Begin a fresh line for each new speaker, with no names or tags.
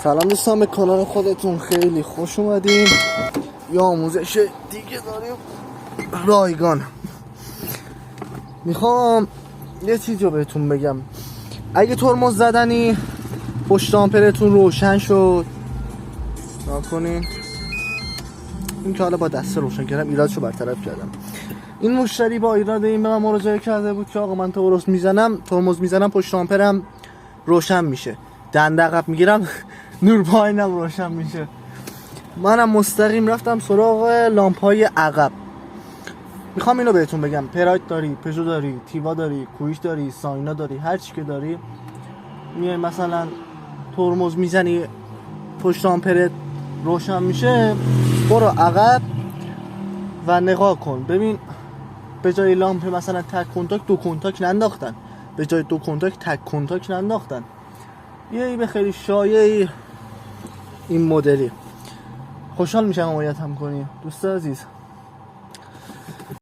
سلام دوستان، به کانال خودتون خیلی خوش اومدین. یا آموزش دیگه داریم رایگان. میخوام یه چیزی رو بهتون بگم. اگه ترمز زدنی پشت آمپرتون روشن شد نکنین، این که حالا با دسته روشن کردم ایرادشو برطرف کردم. این مشتری با ایراد این به من مراجعه کرده بود که آقا من ترمز میزنم پشت آمپرم روشن میشه، دنده عقب میگیرم نور پایینم روشن میشه. منم مستقیم رفتم سراغ لامپای عقب. میخوام اینو بهتون بگم، پراید داری، پژو داری، تیوا داری، کویش داری، ساینا داری، هر چی که داری، میای مثلا ترمز میزنی پشت آمپرت روشن میشه، برو عقب و نگاه کن ببین به جای لامپ مثلا تک کنتاک دو کنتاک ننداختن، به جای دو کنتاک تک کنتاک ننداختن. یه به خیلی شایعی این مدلی. خوشحال میشم حمایت هم کنی دوست عزیز.